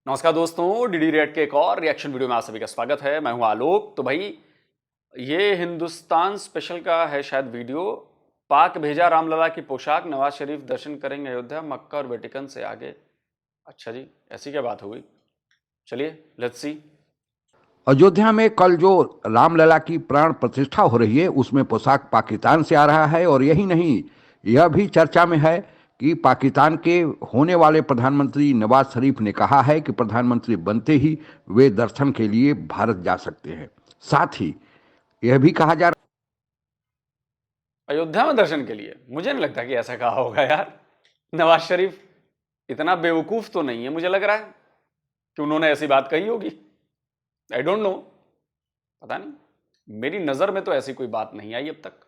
नमस्कार दोस्तों, DD react के एक और रिएक्शन वीडियो में आप सभी का स्वागत है। मैं हूं आलोक। तो भाई ये हिंदुस्तान स्पेशल का है शायद वीडियो। पाक भेजा रामलला की पोशाक, नवाज शरीफ दर्शन करेंगे अयोध्या, मक्का और वेटिकन से आगे। अच्छा जी, ऐसी क्या बात हो गई? चलिए लेट्स सी। अयोध्या में कल जो रामलला की प्राण प्रतिष्ठा हो रही है उसमें पोशाक पाकिस्तान से आ रहा है। और यही नहीं, यह भी चर्चा में है कि पाकिस्तान के होने वाले प्रधानमंत्री नवाज शरीफ ने कहा है कि प्रधानमंत्री बनते ही वे दर्शन के लिए भारत जा सकते हैं। साथ ही यह भी कहा जा अयोध्या में दर्शन के लिए? मुझे नहीं लगता कि ऐसा कहा होगा यार। नवाज शरीफ इतना बेवकूफ तो नहीं है, मुझे लग रहा है कि उन्होंने ऐसी बात कही होगी। आई डोंट नो, पता नहीं, मेरी नजर में तो ऐसी कोई बात नहीं आई अब तक।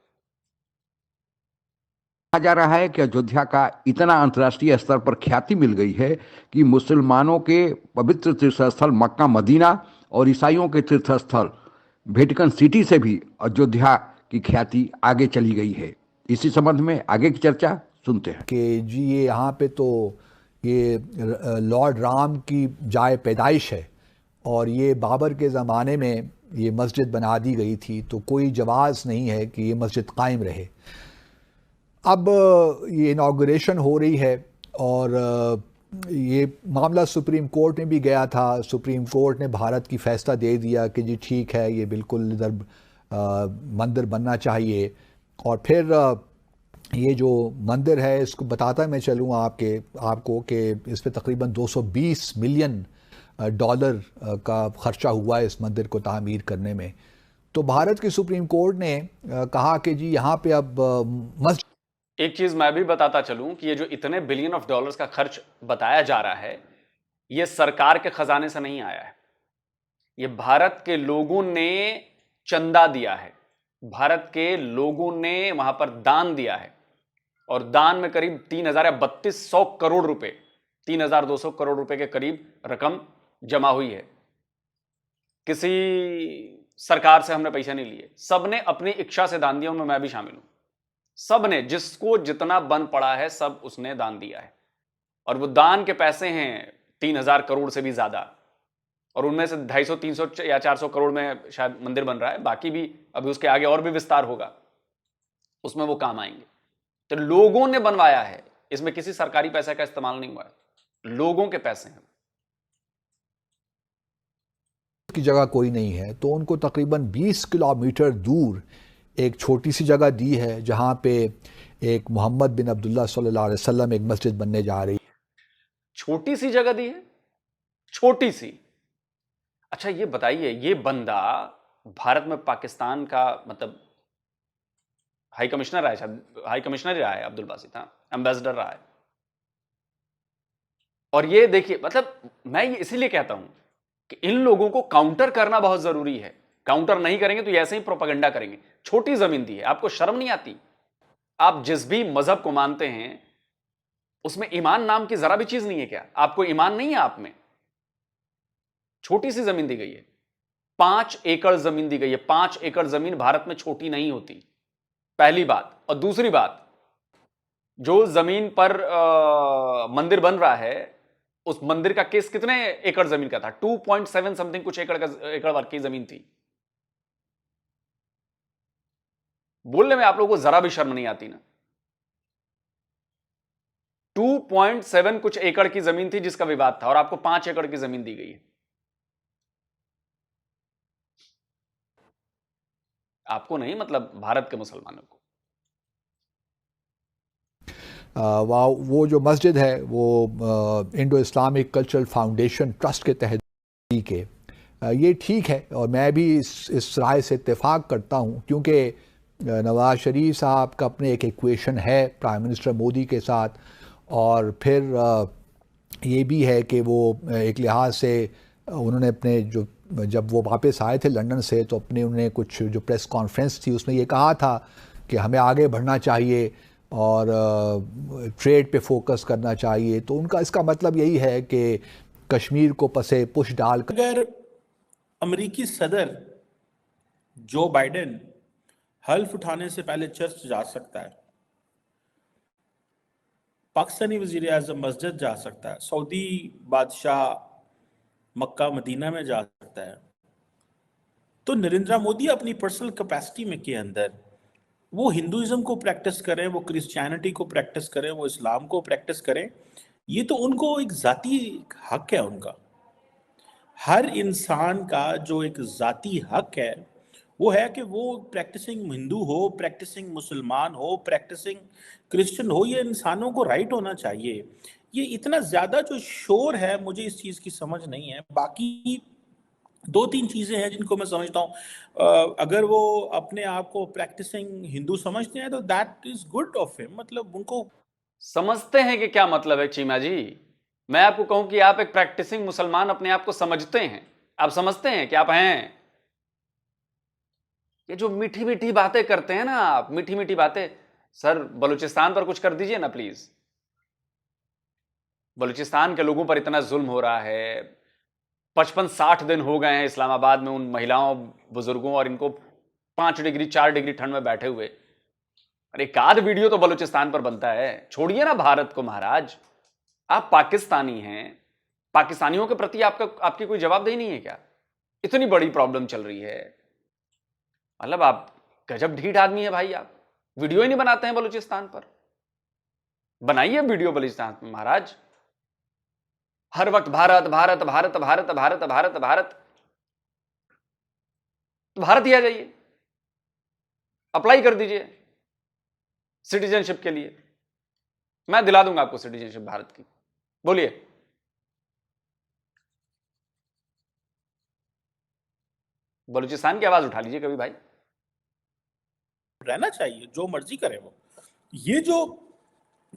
जा रहा है कि अयोध्या का इतना अंतर्राष्ट्रीय स्तर पर ख्याति मिल गई है कि मुसलमानों के पवित्र तीर्थस्थल मक्का मदीना और ईसाइयों के तीर्थस्थल वेटिकन सिटी से भी अयोध्या की ख्याति आगे चली गई है। इसी संबंध में आगे की चर्चा सुनते हैं कि जी ये यहाँ पे तो ये लॉर्ड राम की जाए पैदाइश है और ये बाबर के ज़माने में ये मस्जिद बना दी गई थी, तो कोई जवाज़ नहीं है कि ये मस्जिद कायम रहे। अब ये इनाग्रेशन हो रही है और ये मामला सुप्रीम कोर्ट में भी गया था। सुप्रीम कोर्ट ने भारत की फ़ैसला दे दिया कि जी ठीक है, ये बिल्कुल इधर मंदिर बनना चाहिए। और फिर ये जो मंदिर है इसको बताता मैं चलूँ आपको कि इस पे तकरीबन 220 मिलियन डॉलर का खर्चा हुआ है इस मंदिर को तामीर करने में। तो भारत की सुप्रीम कोर्ट ने कहा कि जी यहाँ पे अब मस्जिद। एक चीज मैं भी बताता चलूं कि ये जो इतने बिलियन ऑफ डॉलर्स का खर्च बताया जा रहा है, ये सरकार के खजाने से नहीं आया है। ये भारत के लोगों ने चंदा दिया है, भारत के लोगों ने वहां पर दान दिया है। और दान में करीब 3,000 या 3,200 करोड़ रुपए, 3,200 करोड़ रुपए के करीब रकम जमा हुई है। किसी सरकार से हमने पैसा नहीं लिए, सबने अपनी इच्छा से दान दिया, उनमें मैं भी शामिल हूं। सब ने जिसको जितना बन पड़ा है सब उसने दान दिया है। और वो दान के पैसे हैं 3,000 करोड़ से भी ज्यादा। और उनमें से 250, 300 या 400 करोड़ में शायद मंदिर बन रहा है, बाकी भी अभी उसके आगे और भी विस्तार होगा, उसमें वो काम आएंगे। तो लोगों ने बनवाया है, इसमें किसी सरकारी पैसे का इस्तेमाल नहीं हुआ है, लोगों के पैसे हैं। की जगह कोई नहीं है, तो उनको तकरीबन 20 किलोमीटर दूर एक छोटी सी जगह दी है जहाँ पे एक मोहम्मद बिन अब्दुल्ला सल्लल्लाहु अलैहि वसल्लम एक मस्जिद बनने जा रही है। छोटी सी जगह दी है, छोटी सी। अच्छा ये बताइए, ये बंदा भारत में पाकिस्तान का मतलब हाई कमिश्नर रहा है, शायद हाई कमिश्नर ही रहा है, अब्दुल बासित, हाँ, एम्बेसडर रहा है। और ये देखिए, मतलब मैं ये इसीलिए कहता हूं कि इन लोगों को काउंटर करना बहुत जरूरी है। काउंटर नहीं करेंगे तो ये ऐसे ही प्रोपेगेंडा करेंगे। छोटी जमीन दी है, आपको शर्म नहीं आती? आप जिस भी मजहब को मानते हैं उसमें ईमान नाम की जरा भी चीज नहीं है क्या? आपको ईमान नहीं है आप में? छोटी सी जमीन दी गई है, 5 एकड़ जमीन दी गई है। 5 एकड़ जमीन भारत में छोटी नहीं होती, पहली बात। और दूसरी बात, जो जमीन पर मंदिर बन रहा है, उस मंदिर का केस कितने एकड़ जमीन का था? 2.7 समथिंग कुछ एकड़ वर्ग की जमीन थी। बोलने में आप लोगों को जरा भी शर्म नहीं आती ना? 2.7 कुछ एकड़ की जमीन थी जिसका विवाद था, और आपको 5 एकड़ की जमीन दी गई है। आपको नहीं, मतलब भारत के मुसलमानों को। वो जो मस्जिद है वो Indo Islamic cultural foundation trust के तहत के ये ठीक है, और मैं भी इस राय से इत्तेफाक करता हूँ, क्योंकि नवाज शरीफ साहब का अपने एक इक्वेशन है प्राइम मिनिस्टर मोदी के साथ। और फिर ये भी है कि वो एक लिहाज से उन्होंने अपने जो जब वो वापस आए थे लंदन से, तो अपने उन्होंने कुछ जो प्रेस कॉन्फ्रेंस थी उसमें ये कहा था कि हमें आगे बढ़ना चाहिए और ट्रेड पे फोकस करना चाहिए। तो उनका इसका मतलब यही है कि कश्मीर को पसे पुश डाल कर अगर अमेरिकी सदर जो बाइडेन हल्फ उठाने से पहले चर्च जा सकता है, पाकिस्तानी वजीर आज़म मस्जिद जा सकता है, सऊदी बादशाह मक्का मदीना में जा सकता है। तो नरेंद्र मोदी अपनी पर्सनल कैपेसिटी में के अंदर वो हिंदुइज्म को प्रैक्टिस करें, वो क्रिश्चियनिटी को प्रैक्टिस करें, वो इस्लाम को प्रैक्टिस करें, ये तो उनको एक जाती हक है उनका। हर इंसान का जो एक जाती हक है वो है कि वो प्रैक्टिसिंग हिंदू हो, प्रैक्टिसिंग मुसलमान हो, प्रैक्टिसिंग क्रिश्चियन हो, ये इंसानों को राइट होना चाहिए। ये इतना ज्यादा जो शोर है, मुझे इस चीज की समझ नहीं है। बाकी दो तीन चीजें हैं जिनको मैं समझता हूँ। अगर वो अपने आप को प्रैक्टिसिंग हिंदू समझते हैं तो that is good of him, मतलब उनको समझते हैं कि क्या मतलब है चीमा जी? मैं आपको कहूं कि आप एक प्रैक्टिसिंग मुसलमान अपने आप को समझते हैं, आप समझते हैं कि आप हैं। ये जो मीठी मीठी बातें करते हैं ना आप, मीठी मीठी बातें, सर बलूचिस्तान पर कुछ कर दीजिए ना प्लीज। बलूचिस्तान के लोगों पर इतना जुल्म हो रहा है, 55-60 दिन हो गए हैं इस्लामाबाद में उन महिलाओं बुजुर्गों और इनको 5 डिग्री 4 डिग्री ठंड में बैठे हुए। अरे एक आध वीडियो तो बलूचिस्तान पर बनता है, छोड़िए ना भारत को महाराज। आप पाकिस्तानी हैं, पाकिस्तानियों के प्रति आपकी कोई जवाबदेही नहीं है क्या? इतनी बड़ी प्रॉब्लम चल रही है, मतलब आप गजब ढीठ आदमी है भाई। आप वीडियो ही नहीं बनाते हैं बलूचिस्तान पर, बनाइए वीडियो बलूचिस्तान पर महाराज। हर वक्त भारत भारत भारत भारत भारत भारत भारत, तो भारत ही आ जाइए, अप्लाई कर दीजिए सिटीजनशिप के लिए, मैं दिला दूंगा आपको सिटीजनशिप भारत की। बोलिए। बलूचिस्तान की आवाज उठा लीजिए कभी भाई। रहना चाहिए, जो मर्जी करे वो। ये जो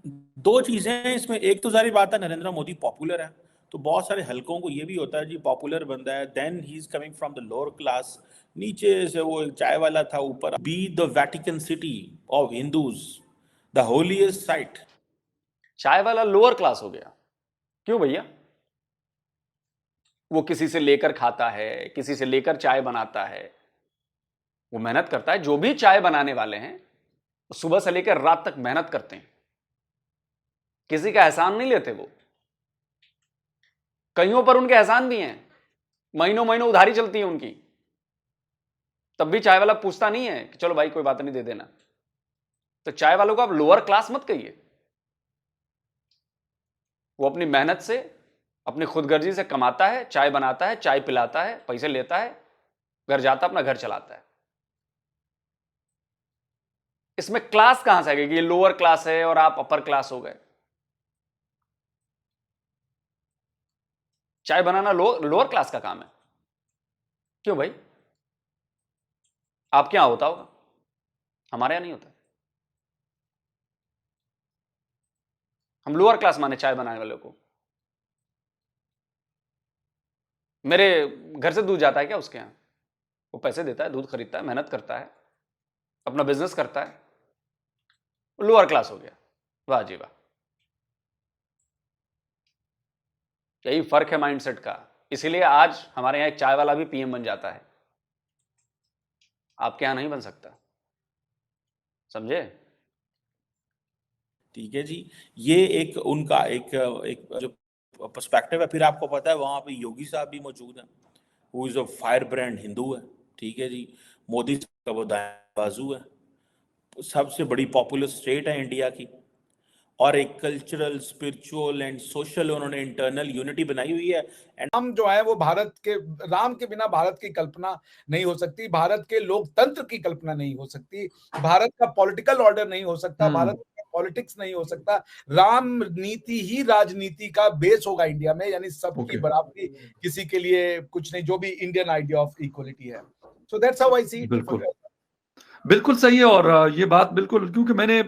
दो चीजें हैं इसमें, एक तो सारी बात है नरेंद्र मोदी पॉपुलर है, तो बहुत सारे हलकों को ये भी होता है जी पॉपुलर बंदा है, then he is coming from the lower class, नीचे से वो एक चाय वाला था, ऊपर be the Vatican city of Hindus, the holiest site. चाय वाला लोअर क्लास हो गया क्यों भैया? वो किसी से लेकर खाता है, किसी से लेकर चाय बनाता है, वो मेहनत करता है। जो भी चाय बनाने वाले हैं सुबह से लेकर रात तक मेहनत करते हैं, किसी का एहसान नहीं लेते वो। कईयों पर उनके एहसान भी हैं, महीनों महीनों उधारी चलती है उनकी, तब भी चाय वाला पूछता नहीं है कि चलो भाई कोई बात नहीं दे देना। तो चाय वालों को आप लोअर क्लास मत कहिए। वो अपनी मेहनत से, अपनी खुदगर्जी से कमाता है, चाय बनाता है, चाय पिलाता है, पैसे लेता है, घर जाता, अपना घर चलाता है। इसमें क्लास कहां से आ गई कि ये लोअर क्लास है और आप अपर क्लास हो गए? चाय बनाना लोअर क्लास का काम है क्यों भाई? आपके यहां होता होगा, हमारे यहां नहीं होता। हम लोअर क्लास माने चाय बनाने वालों को? मेरे घर से दूध जाता है क्या उसके यहां? वो पैसे देता है, दूध खरीदता है, मेहनत करता है, अपना बिजनेस करता है, लोअर क्लास हो गया। वाह जी वाह, यही फर्क है माइंडसेट का। इसीलिए आज हमारे यहां एक चाय वाला भी पीएम बन जाता है, आपके यहां नहीं बन सकता, समझे? ठीक है जी, ये एक उनका एक जो पर्सपेक्टिव है। फिर आपको पता है वहां पे योगी साहब भी मौजूद हैं, who is a fire brand Hindu है। ठीक है जी, मोदी का वो दाएं बाजू है, सबसे बड़ी पॉपुलर स्टेट है इंडिया की, और एक कल्चरल, स्पिरिचुअल एंड सोशल उन्होंने इंटरनल यूनिटी बनाई हुई है। राम जो है वो भारत के, राम के बिना भारत की कल्पना नहीं हो सकती, भारत के लोकतंत्र की कल्पना नहीं हो सकती, भारत का पॉलिटिकल ऑर्डर नहीं हो सकता, भारत का पॉलिटिक्स नहीं हो सकता। राम नीति ही राजनीति का बेस होगा इंडिया में, यानी सबकी बराबरी, किसी के लिए कुछ नहीं, जो भी इंडियन आइडिया ऑफ इक्वलिटी है। So that's how I see it. बिल्कुल सही है। और ये बात बिल्कुल, क्योंकि मेरे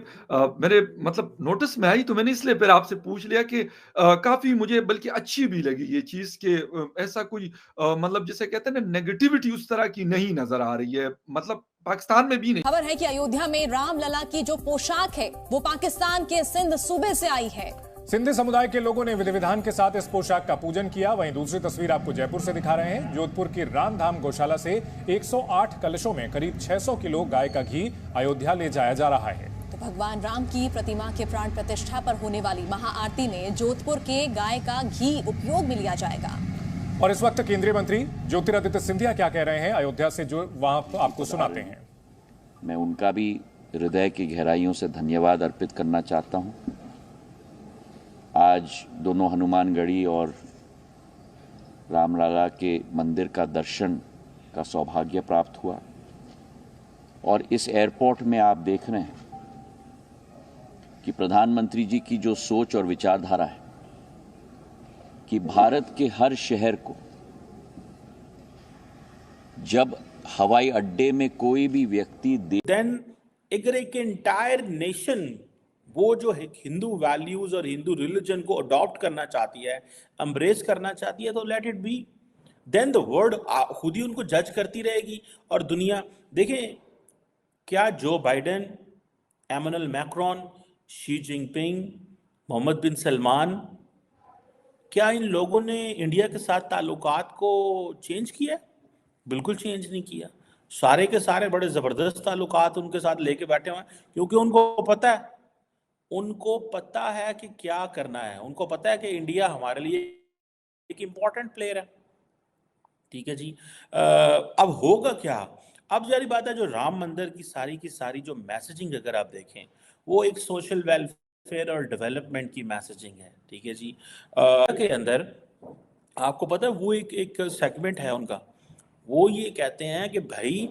मतलब नोटिस में आई, तो मैंने इसलिए फिर आपसे पूछ लिया कि काफी मुझे बल्कि अच्छी भी लगी ये चीज कि ऐसा कोई मतलब जिसे कहते हैं ना नेगेटिविटी उस तरह की नहीं नजर आ रही है, मतलब पाकिस्तान में भी नहीं। खबर है कि अयोध्या में रामलला की जो पोशाक है वो पाकिस्तान के सिंध सूबे से आई है। सिंधी समुदाय के लोगों ने विधि विधान के साथ इस पोशाक का पूजन किया। वहीं दूसरी तस्वीर आपको जयपुर से दिखा रहे हैं। जोधपुर की रामधाम गौशाला से 108 कलशों में करीब 600 किलो गाय का घी अयोध्या ले जाया जा रहा है। तो भगवान राम की प्रतिमा के प्राण प्रतिष्ठा पर होने वाली महाआरती में जोधपुर के गाय का घी उपयोग में लिया जाएगा। और इस वक्त केंद्रीय मंत्री ज्योतिरादित्य सिंधिया क्या कह रहे हैं अयोध्या से, जो वहां आपको सुनाते हैं। मैं उनका भी हृदय की गहराइयों से धन्यवाद अर्पित करना चाहता हूं। आज दोनों हनुमानगढ़ी और रामलला के मंदिर का दर्शन का सौभाग्य प्राप्त हुआ और इस एयरपोर्ट में आप देख रहे हैं कि प्रधानमंत्री जी की जो सोच और विचारधारा है कि भारत के हर शहर को जब हवाई अड्डे में कोई भी व्यक्ति देन अगर एक एंटायर नेशन वो जो हिंदू वैल्यूज और हिंदू रिलीजन को अडॉप्ट करना चाहती है, एम्ब्रेस करना चाहती है, तो let it be. Then the world खुद ही उनको जज करती रहेगी और दुनिया देखें क्या Joe Biden, Emmanuel Macron, Xi Jinping, Mohammed bin Salman, क्या इन लोगों ने इंडिया के साथ ताल्लुकात को चेंज किया? बिल्कुल चेंज नहीं किया। सारे के सारे बड़े जबरदस्त ताल्लुकात उनके साथ लेके बैठे हुए हैं, क्योंकि उनको पता है कि क्या करना है। उनको पता है कि इंडिया हमारे लिए एक इम्पॉर्टेंट प्लेयर है। ठीक है जी। अब होगा क्या? अब जारी बात है, जो राम मंदिर की सारी जो मैसेजिंग अगर आप देखें, वो एक सोशल वेलफेयर और डेवलपमेंट की मैसेजिंग है। ठीक है जी। के अंदर आपको पता है वो एक सेगमेंट है उनका, वो ये कहते हैं कि भाई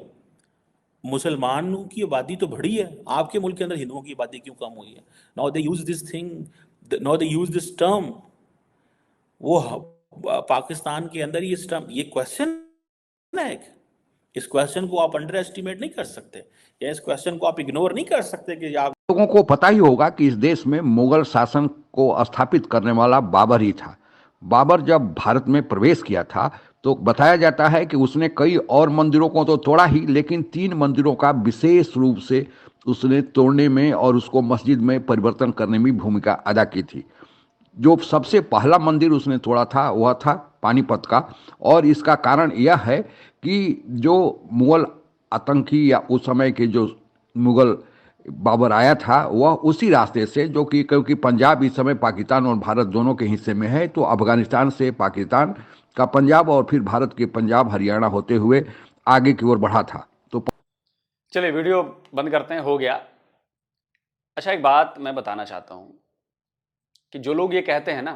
मुसलमानों की आबादी तो बढ़ी है, आपके मुल्क के अंदर हिंदुओं की आबादी क्यों कम हुई है? Now they use this thing, now they use this term. वो पाकिस्तान के अंदर ये क्वेश्चन है, इस क्वेश्चन को आप अंडर एस्टिमेट नहीं कर सकते, या इस क्वेश्चन को आप इग्नोर नहीं कर सकते कि आप लोगों को पता ही होगा कि इस देश में मुगल शासन को स्थापित करने वाला बाबर ही था। बाबर जब भारत में प्रवेश किया था तो बताया जाता है कि उसने कई और मंदिरों को तो तोड़ा ही, लेकिन 3 मंदिरों का विशेष रूप से उसने तोड़ने में और उसको मस्जिद में परिवर्तन करने में भूमिका अदा की थी। जो सबसे पहला मंदिर उसने तोड़ा था वह था पानीपत का, और इसका कारण यह है कि जो मुगल आतंकी या उस समय के जो मुगल बाबर आया था वह उसी रास्ते से, जो कि क्योंकि पंजाब इस समय पाकिस्तान और भारत दोनों के हिस्से में है, तो अफगानिस्तान से पाकिस्तान का पंजाब और फिर भारत के पंजाब हरियाणा होते हुए आगे की ओर बढ़ा था। तो चलिए वीडियो बंद करते हैं, हो गया। अच्छा, एक बात मैं बताना चाहता हूं कि जो लोग ये कहते हैं ना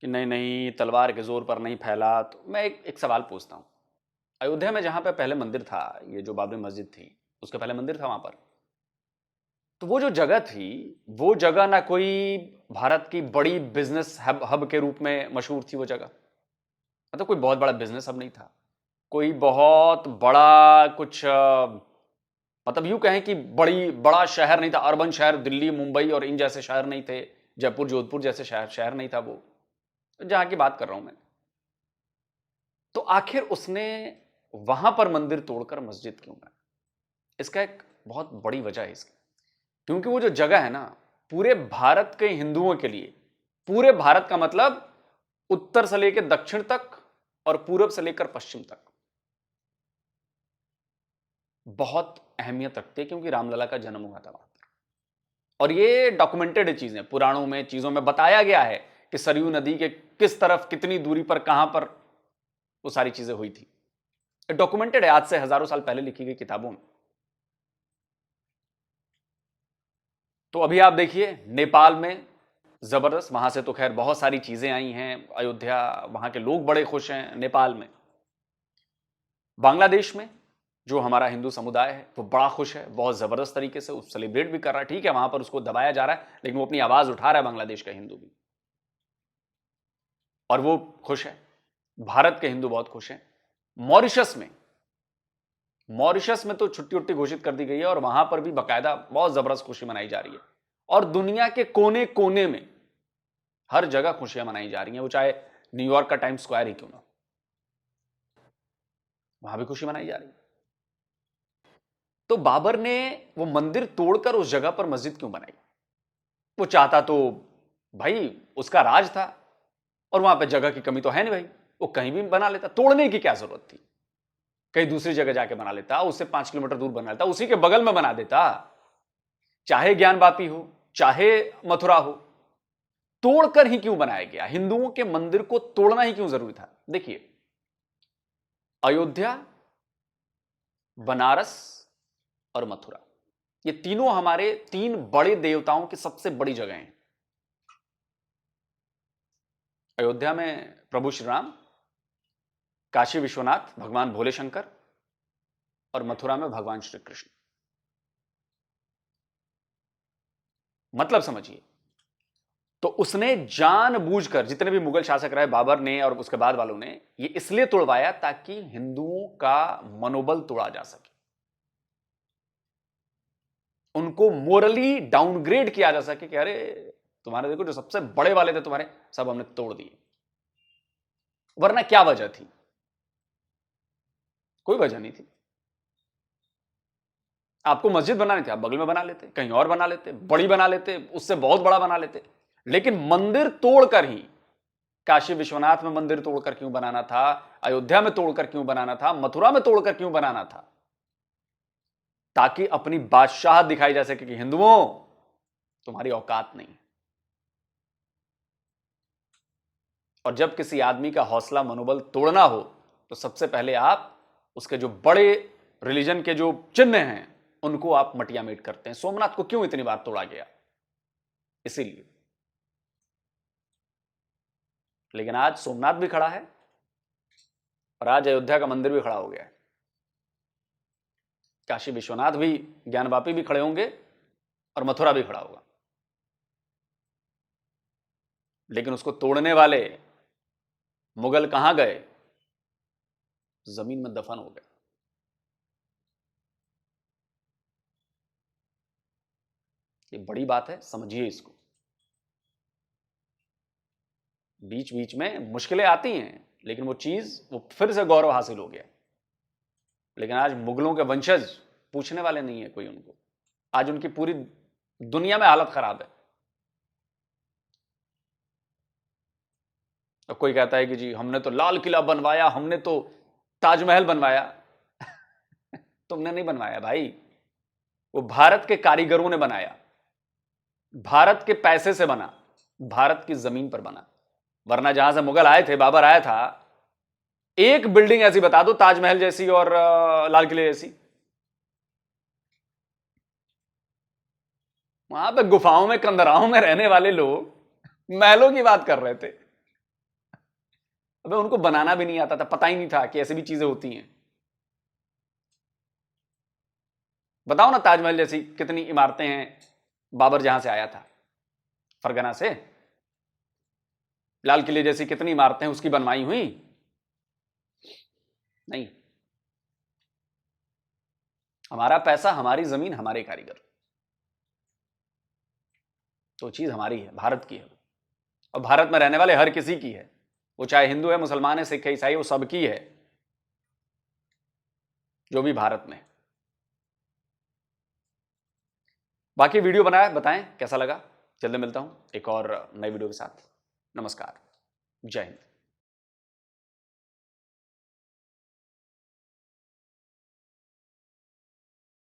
कि नहीं नहीं तलवार के जोर पर नहीं फैला, तो मैं एक सवाल पूछता हूं। अयोध्या में जहां पे पहले मंदिर था, ये जो बाबरी मस्जिद थी, उसके पहले मंदिर था वहां पर, तो वो जो जगह थी, वो जगह ना कोई भारत की बड़ी बिजनेस हब के रूप में मशहूर थी। वो जगह मतलब कोई बहुत बड़ा बिजनेस हब नहीं था, कोई बहुत बड़ा कुछ मतलब यूं कहें कि बड़ा शहर नहीं था, अर्बन शहर दिल्ली, मुंबई और इन जैसे शहर नहीं थे, जयपुर, जोधपुर जैसे शहर नहीं था वो, जहां की बात कर रहा हूं मैं। तो आखिर उसने वहां पर मंदिर तोड़कर मस्जिद क्यों बनाई? इसका एक बहुत बड़ी वजह है इसकी, क्योंकि वो जो जगह है ना, पूरे भारत के हिंदुओं के लिए, पूरे भारत का मतलब उत्तर से लेकर दक्षिण तक और पूरब से लेकर पश्चिम तक बहुत अहमियत रखती है, क्योंकि रामलला का जन्म हुआ था वहां पर। और ये डॉक्यूमेंटेड चीजें, पुराणों में चीजों में बताया गया है कि सरयू नदी के किस तरफ, कितनी दूरी पर, कहां पर वो सारी चीजें हुई थी। डॉक्यूमेंटेड है, आज से हजारों साल पहले लिखी गई किताबों में। तो अभी आप देखिए नेपाल में जबरदस्त, वहां से तो खैर बहुत सारी चीजें आई हैं, अयोध्या, वहां के लोग बड़े खुश हैं नेपाल में। बांग्लादेश में जो हमारा हिंदू समुदाय है वो बड़ा खुश है, बहुत जबरदस्त तरीके से सेलिब्रेट भी कर रहा है। ठीक है, वहां पर उसको दबाया जा रहा है, लेकिन वो अपनी आवाज उठा रहा है, बांग्लादेश का हिंदू भी, और वो खुश है। भारत के हिंदू बहुत खुश हैं। मॉरिशस में तो छुट्टी उट्टी घोषित कर दी गई है, और वहां पर भी बाकायदा बहुत जबरदस्त खुशी मनाई जा रही है। और दुनिया के कोने कोने में हर जगह खुशियां मनाई जा रही हैं, वो चाहे न्यूयॉर्क का टाइम्स स्क्वायर ही क्यों ना, वहां भी खुशी मनाई जा रही है। तो बाबर ने वो मंदिर तोड़कर उस जगह पर मस्जिद क्यों बनाई? वो चाहता तो भाई उसका राज था, और वहां पे जगह की कमी तो है नहीं भाई, वो कहीं भी बना लेता, तोड़ने की क्या जरूरत थी? कहीं दूसरी जगह जाके बना लेता, उससे 5 किलोमीटर दूर बना लेता, उसी के बगल में बना देता, चाहे ज्ञानवापी हो चाहे मथुरा हो। तोड़कर ही क्यों बनाया गया? हिंदुओं के मंदिर को तोड़ना ही क्यों जरूरी था? देखिए, अयोध्या, बनारस और मथुरा, ये तीनों हमारे 3 बड़े देवताओं की सबसे बड़ी जगह हैं। अयोध्या में प्रभु श्री राम, काशी विश्वनाथ भगवान भोले शंकर और मथुरा में भगवान श्री कृष्ण। मतलब समझिए, तो उसने जानबूझकर, जितने भी मुगल शासक रहे, बाबर ने और उसके बाद वालों ने, ये इसलिए तोड़वाया ताकि हिंदुओं का मनोबल तोड़ा जा सके, उनको मोरली डाउनग्रेड किया जा सके कि अरे तुम्हारे देखो जो सबसे बड़े वाले थे तुम्हारे, सब हमने तोड़ दिए। वरना क्या वजह थी? कोई वजह नहीं थी। आपको मस्जिद बनानी थी, आप बगल में बना लेते, कहीं और बना लेते, बड़ी बना लेते, उससे बहुत बड़ा बना लेते। लेकिन मंदिर तोड़कर ही, काशी विश्वनाथ में मंदिर तोड़कर क्यों बनाना था? अयोध्या में तोड़कर क्यों बनाना था? मथुरा में तोड़कर क्यों बनाना था? ताकि अपनी बादशाह दिखाई जा सके कि हिंदुओं, तुम्हारी औकात नहीं। और जब किसी आदमी का हौसला, मनोबल तोड़ना हो, तो सबसे पहले आप उसके जो बड़े रिलीजन के जो चिन्ह हैं, उनको आप मटियामेट करते हैं। सोमनाथ को क्यों इतनी बार तोड़ा गया? इसीलिए। लेकिन आज सोमनाथ भी खड़ा है और आज अयोध्या का मंदिर भी खड़ा हो गया है। काशी विश्वनाथ भी, ज्ञानवापी भी खड़े होंगे और मथुरा भी खड़ा होगा। लेकिन उसको तोड़ने वाले मुगल कहां गए? जमीन में दफन हो गए। ये बड़ी बात है, समझिए इसको। बीच बीच में मुश्किलें आती हैं, लेकिन वो फिर से गौरव हासिल हो गया। लेकिन आज मुगलों के वंशज पूछने वाले नहीं है कोई उनको। आज उनकी पूरी दुनिया में हालत खराब है। अब कोई कहता है कि जी हमने तो लाल किला बनवाया, हमने तो ताजमहल बनवाया। तुमने नहीं बनवाया भाई, वो भारत के कारीगरों ने बनाया, भारत के पैसे से बना, भारत की जमीन पर बना। वरना जहां से मुगल आए थे, बाबर आया था, एक बिल्डिंग ऐसी बता दो ताजमहल जैसी और लाल किले जैसी। वहां पे गुफाओं में, कंदराओं में रहने वाले लोग महलों की बात कर रहे थे। अबे उनको बनाना भी नहीं आता था, पता ही नहीं था कि ऐसी भी चीजें होती हैं। बताओ ना, ताजमहल जैसी कितनी इमारतें हैं बाबर जहां से आया था, फरगना से। लाल किले जैसी कितनी इमारतें उसकी बनवाई हुई? नहीं। हमारा पैसा, हमारी जमीन, हमारे कारीगर, तो चीज हमारी है, भारत की है। और भारत में रहने वाले हर किसी की है, वो चाहे हिंदू है, मुसलमान है, सिख है, ईसाई, वो सबकी है, जो भी भारत में। बाकी वीडियो बनाया, बताएं कैसा लगा। जल्दी मिलता हूं एक और नई वीडियो के साथ। नमस्कार, जय हिंद।